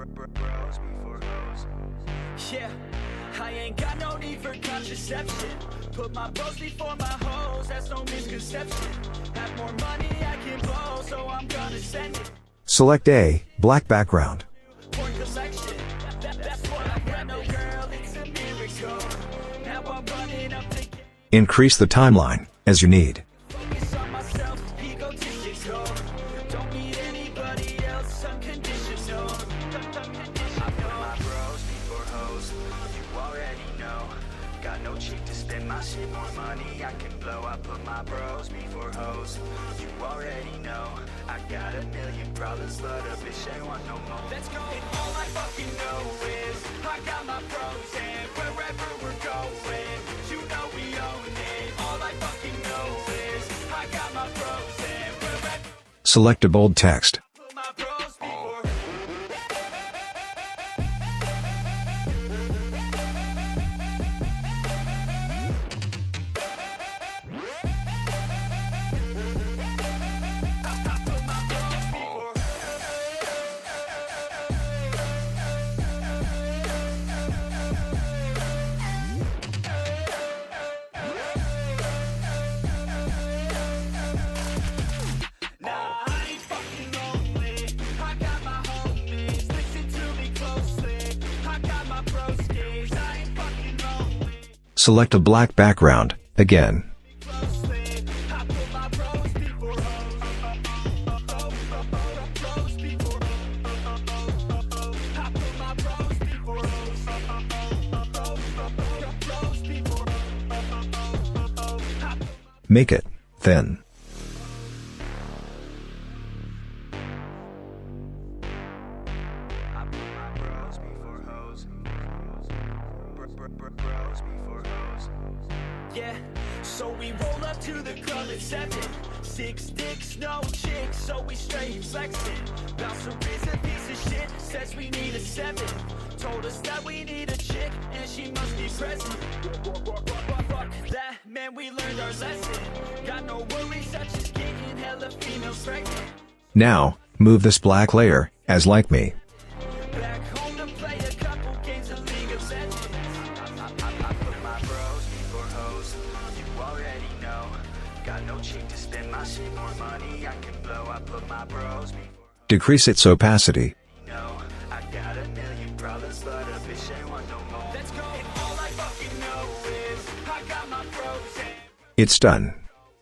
Bros before hoes. Yeah, I ain't got no need for contraception. Put my bros before my hoes, that's no misconception. Have more money I can blow, so I'm gonna send it. Select A, black background. Porn collection, that's what I got, no girl, it's a miracle. Now I'm running up the Increase the timeline, as you need. focus on myself, egotistical. Don't need anybody else, unconditional. I put my bros before hoes, you already know. Got no cheek to spend my shit, more money I can blow. I put my bros before hoes, you already know. I got a million problems, but a bitch ain't want no more. Let's go. And all I fucking know is I got my bros, and wherever we're going, you know we own it. All I fucking know is I got my bros, and wherever Select a bold text. put my bros before. Nah, I ain't fucking lonely. I got my homies. Listen to me closely. I got my broskies. I ain't fucking lonely. Select a black background, again. Closely. I put my bros before hoes. Bros before hoes. I put my bros before hoes. Bros before hoes. Make it thin. I put my bros before hoes. Bros before hoes. Yeah, so we roll up to the club at 7. 6 dicks, no chicks, so we straight flexing. Bouncer is a piece of shit, says we need a 7. Told us that we need a chick, and she must be present. Fuck that, man, we learned our lesson. Got no worries, such as getting hella females pregnant. Now, move this black layer, as like me. Back home to play a couple games of League of Legends. I put my bros before hoes, you already know. Got no cheek to spend my shit, more money I can blow. I put my bros before Decrease its opacity. know. I got a million problems, but a bitch ain't want no more. Let's go. And all I fucking know is I got my bros, and It's done.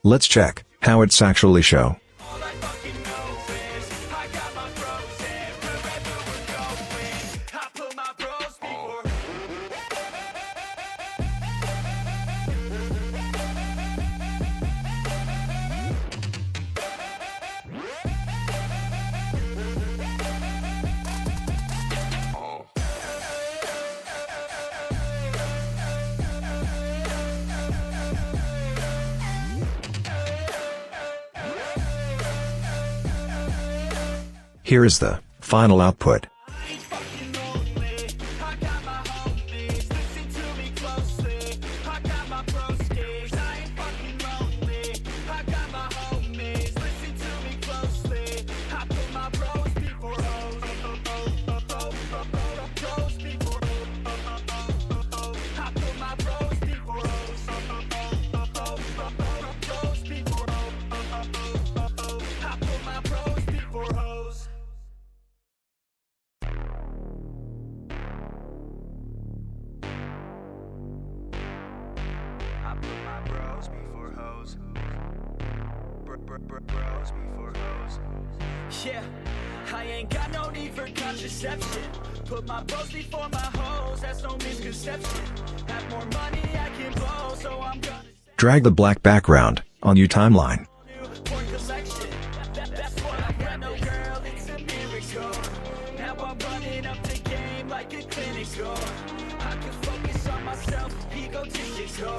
Let's check how it's actually show. all I fucking know is I got my bros, and wherever we're going, I put my bros before. Here is the final output. I ain't fucking lonely. I got my homies. Listen to me closely. I got my broskies. I ain't fucking lonely. I got my homies. Listen to me closely. I put my bros before hoes. Bros before hoes. I put my bros before hoes. Bros before hoes. I put my bros before hoes. I put my bros before hoes. Bros before hoes. Yeah, I ain't got no need for contraception. Put my bros before my hoes, that's no misconception. Have more money I can blow, so I'm gonna Drag the black background on your timeline. new porn collection. That's what I got, no girl, it's a miracle. Now I'm running up the game like a clinical. I can focus on myself, egotistical.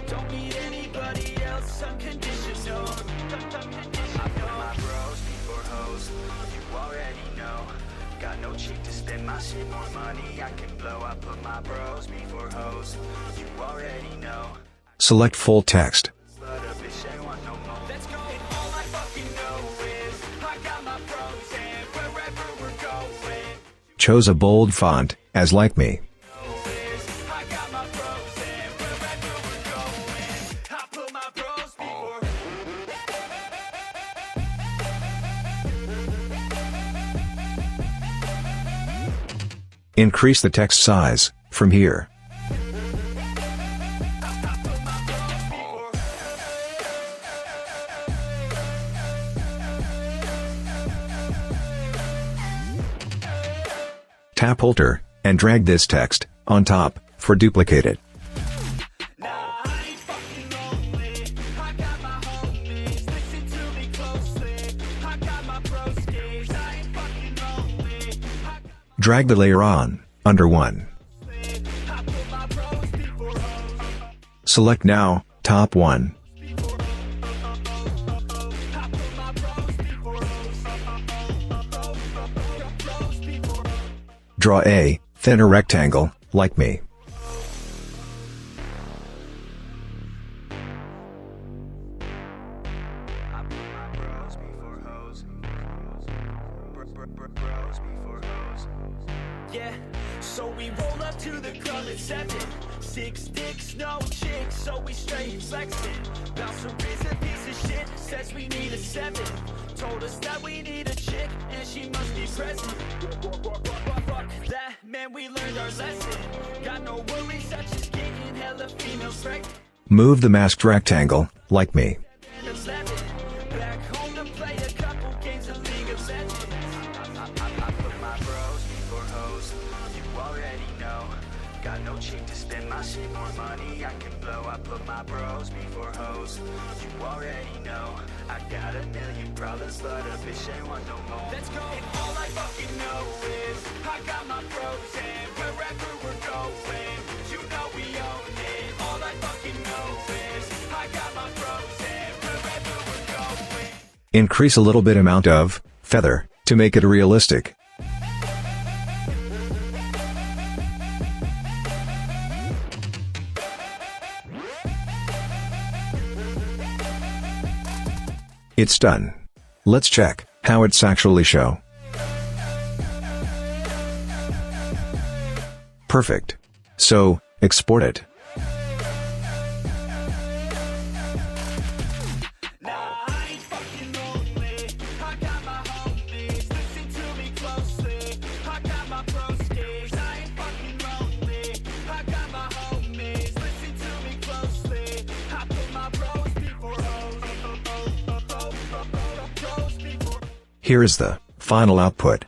Don't need anybody else, unconditional. I put my bros before hoes, you already know. Got no cheek to spend my shit, more money I can blow. I put my bros before hoes, you already know. Select full text. But a bitch ain't want no more. Let's go. And all I fucking know is I got my bros, and wherever we're going, chose a bold font, as like me. I got my bros, and wherever we're going, I put my bros before. Increase the text size, from here. Tap Alter, and drag this text, on top, for duplicate it. Nah, I ain't fucking lonely. I got my homies. Listen to me closely. I got my broskies. I ain't fucking lonely. Drag the layer on, under one. I put my bros before hoes. Select now, top one. I put my bros before hoes. Bros before hoes. Draw a thinner rectangle, like me. I put my bros before hoes. Bros before hoes. Yeah, so we roll up to the club at 7. 6 dicks, no chicks, so we straight flexing. Bouncer is a piece of shit, says we need a 7. Told us that we need a chick, and she must be present. Fuck that, man, we learned our lesson. Got no worries, such as getting hella females pregnant. Move the masked rectangle, like me. 11. Back home to play a couple games of League of Legends. I put my bros before hoes. You already know. Got no chick to spend my shit, more money I can blow. I put my bros before hoes. You already know. I got a million problems, but a bitch ain't want no more. Let's go. And all I fucking know is I got my bros, and wherever we're going, you know we own it. All I fucking know is I got my bros, and wherever we're going. Increase a little bit amount of feather, to make it realistic. It's done. Let's check how it's actually show. Perfect. So, export it. Nah, I ain't fucking lonely. I got my homies. Listen to me closely. I got my broskies. I ain't fucking lonely. I got my homies. Listen to me closely. I put my bros before hoes. Bros before. Here is the final output.